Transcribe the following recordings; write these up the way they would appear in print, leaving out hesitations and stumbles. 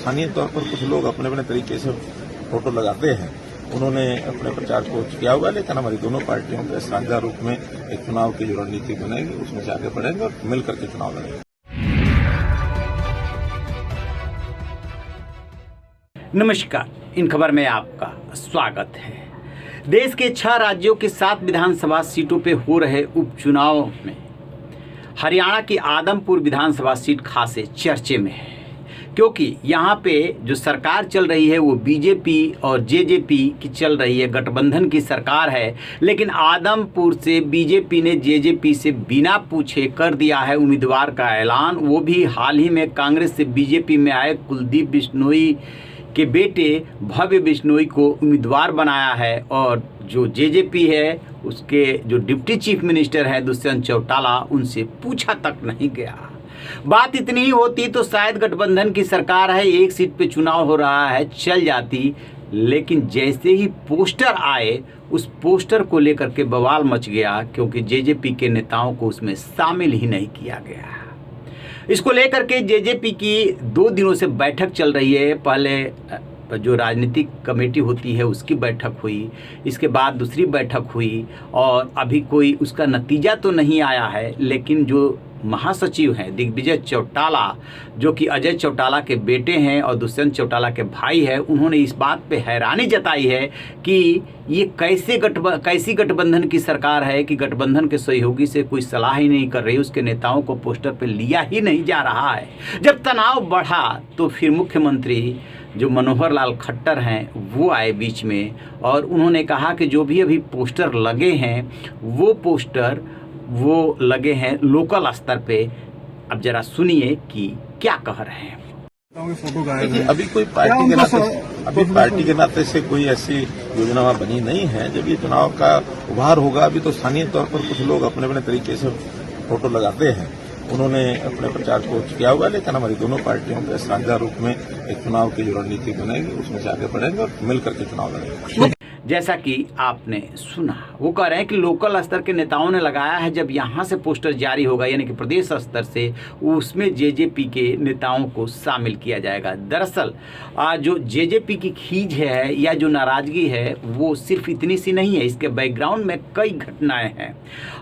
स्थानीय तौर पर कुछ लोग अपने अपने तरीके से फोटो लगाते हैं, उन्होंने अपने प्रचार को किया हुआ, लेकिन हमारी दोनों पार्टियों के साझा रूप में एक चुनाव की जो रणनीति बनेगी उसमें से आगे बढ़ेंगे और मिलकर के चुनाव लड़ेंगे। नमस्कार, इन खबर में आपका स्वागत है। देश के 6 राज्यों के 7 विधानसभा सीटों पे हो रहे उपचुनाव में हरियाणा की आदमपुर विधानसभा सीट खासे चर्चे में है, क्योंकि यहाँ पे जो सरकार चल रही है वो बीजेपी और जेजेपी की चल रही है, गठबंधन की सरकार है। लेकिन आदमपुर से बीजेपी ने जेजेपी से बिना पूछे कर दिया है उम्मीदवार का ऐलान, वो भी हाल ही में कांग्रेस से बीजेपी में आए कुलदीप बिश्नोई के बेटे भव्य बिश्नोई को उम्मीदवार बनाया है। और जो जेजेपी है उसके जो डिप्टी चीफ मिनिस्टर हैं दुष्यंत चौटाला, उनसे पूछा तक नहीं गया। बात इतनी ही होती तो शायद गठबंधन की सरकार है, एक सीट पे चुनाव हो रहा है, चल जाती। लेकिन जैसे ही पोस्टर आए उस पोस्टर को लेकर के बवाल मच गया, क्योंकि जेजेपी के नेताओं को उसमें शामिल ही नहीं किया गया। इसको लेकर के जेजेपी की 2 दिनों से बैठक चल रही है। पहले जो राजनीतिक कमेटी होती है उसकी बैठक हुई, इसके बाद दूसरी बैठक हुई और अभी कोई उसका नतीजा तो नहीं आया है। लेकिन जो महासचिव हैं दिग्विजय चौटाला, जो कि अजय चौटाला के बेटे हैं और दुष्यंत चौटाला के भाई हैं, उन्होंने इस बात पे हैरानी जताई है कि ये कैसी गठबंधन की सरकार है कि गठबंधन के सहयोगी से कोई सलाह ही नहीं कर रही, उसके नेताओं को पोस्टर पे लिया ही नहीं जा रहा है। जब तनाव बढ़ा तो फिर मुख्यमंत्री जो मनोहर लाल खट्टर हैं वो आए बीच में और उन्होंने कहा कि जो भी अभी पोस्टर लगे हैं वो पोस्टर वो लगे हैं लोकल स्तर पे। अब जरा सुनिए कि क्या कह रहे हैं। अभी कोई पार्टी के नाते से कोई ऐसी योजना बनी नहीं है। जब ये चुनाव का उभार होगा, अभी तो स्थानीय तौर पर कुछ लोग अपने अपने तरीके से फोटो लगाते हैं, उन्होंने अपने प्रचार को किया हुआ, लेकिन हमारी दोनों पार्टियों के साझा रूप में एक चुनाव की जो रणनीति बनेगी उसमें से आगे बढ़ेंगे और मिलकर के चुनाव लड़ेंगे। जैसा कि आपने सुना, वो कह रहे हैं कि लोकल स्तर के नेताओं ने लगाया है, जब यहाँ से पोस्टर जारी होगा यानी कि प्रदेश स्तर से, उसमें जेजेपी के नेताओं को शामिल किया जाएगा। दरअसल जो जेजेपी की खींच है या जो नाराजगी है वो सिर्फ इतनी सी नहीं है, इसके बैकग्राउंड में कई घटनाएं हैं।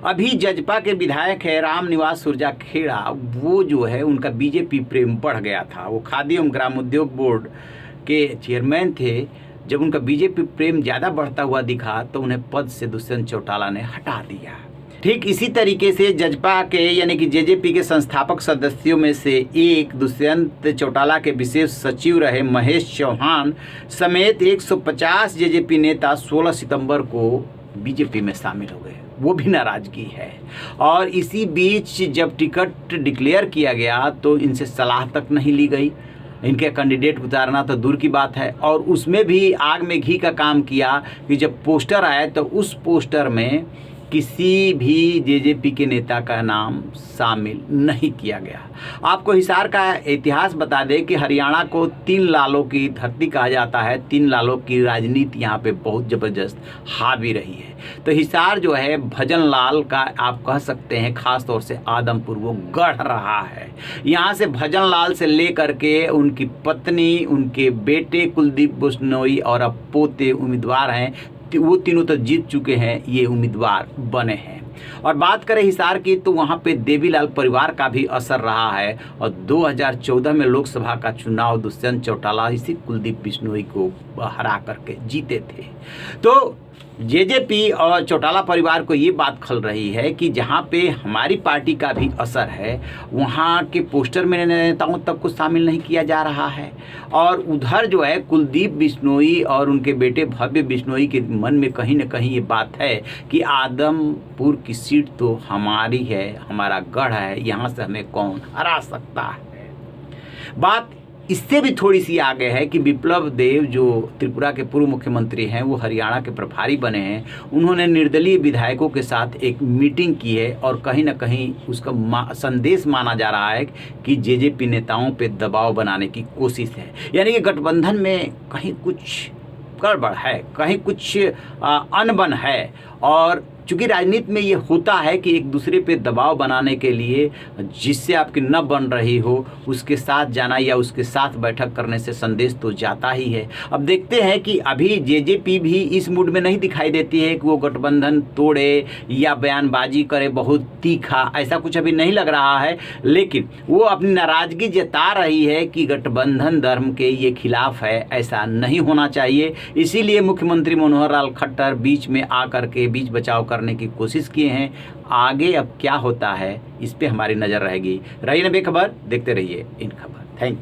अभी जजपा के विधायक है रामनिवास सुरजाखेड़ा, वो जो है उनका बीजेपी प्रेम बढ़ गया था। वो खादी एवं ग्रामोद्योग बोर्ड के चेयरमैन थे। जब उनका बीजेपी प्रेम ज़्यादा बढ़ता हुआ दिखा तो उन्हें पद से दुष्यंत चौटाला ने हटा दिया। ठीक इसी तरीके से जजपा के यानी कि जेजेपी के संस्थापक सदस्यों में से एक दुष्यंत चौटाला के विशेष सचिव रहे महेश चौहान समेत 150 जेजेपी नेता 16 सितंबर को बीजेपी में शामिल हो गए। वो भी नाराजगी है। और इसी बीच जब टिकट डिक्लेयर किया गया तो इनसे सलाह तक नहीं ली गई, इनके कैंडिडेट उतारना तो दूर की बात है। और उसमें भी आग में घी का काम किया कि जब पोस्टर आया तो उस पोस्टर में किसी भी जेजेपी के नेता का नाम शामिल नहीं किया गया। आपको हिसार का इतिहास बता दें कि हरियाणा को 3 लालों की धरती कहा जाता है। 3 लालों की राजनीति यहाँ पे बहुत ज़बरदस्त हावी रही है। तो हिसार जो है भजन लाल का आप कह सकते हैं, ख़ास तौर से आदमपुर वो गढ़ रहा है। यहाँ से भजन लाल से लेकर के उनकी पत्नी, उनके बेटे कुलदीप बिश्नोई और अब पोते उम्मीदवार हैं, वो तीनों तो जीत चुके हैं, ये उम्मीदवार बने हैं। और बात करें हिसार की तो वहाँ पे देवीलाल परिवार का भी असर रहा है। और 2014 में लोकसभा का चुनाव दुष्यंत चौटाला इसी कुलदीप बिश्नोई को हरा करके जीते थे। तो जेजेपी और चौटाला परिवार को ये बात खल रही है कि जहाँ पे हमारी पार्टी का भी असर है वहाँ के पोस्टर में नेताओं तक को शामिल नहीं किया जा रहा है। और उधर जो है कुलदीप बिश्नोई और उनके बेटे भव्य बिश्नोई के मन में कहीं ना कहीं ये बात है कि आदमपुर की सीट तो हमारी है, हमारा गढ़ है, यहाँ से हमें कौन हरा सकता है। बात इससे भी थोड़ी सी आगे है कि विप्लव देव जो त्रिपुरा के पूर्व मुख्यमंत्री हैं, वो हरियाणा के प्रभारी बने हैं। उन्होंने निर्दलीय विधायकों के साथ एक मीटिंग की है और कहीं ना कहीं उसका संदेश माना जा रहा है कि जेजेपी नेताओं पे दबाव बनाने की कोशिश है। यानी कि गठबंधन में कहीं कुछ गड़बड़ है, कहीं कुछ अनबन है। और चूंकि राजनीति में ये होता है कि एक दूसरे पे दबाव बनाने के लिए जिससे आपकी न बन रही हो उसके साथ जाना या उसके साथ बैठक करने से संदेश तो जाता ही है। अब देखते हैं कि अभी जेजेपी भी इस मूड में नहीं दिखाई देती है कि वो गठबंधन तोड़े या बयानबाजी करे बहुत तीखा, ऐसा कुछ अभी नहीं लग रहा है, लेकिन वो अपनी नाराजगी जता रही है कि गठबंधन धर्म के ये खिलाफ है, ऐसा नहीं होना चाहिए। इसीलिए मुख्यमंत्री मनोहर लाल खट्टर बीच में आकर के बीच बचाव करने की कोशिश किए हैं। आगे अब क्या होता है इस पे हमारी नज़र रहेगी। रही न बेखबर, देखते रहिए इन खबर। Thank you.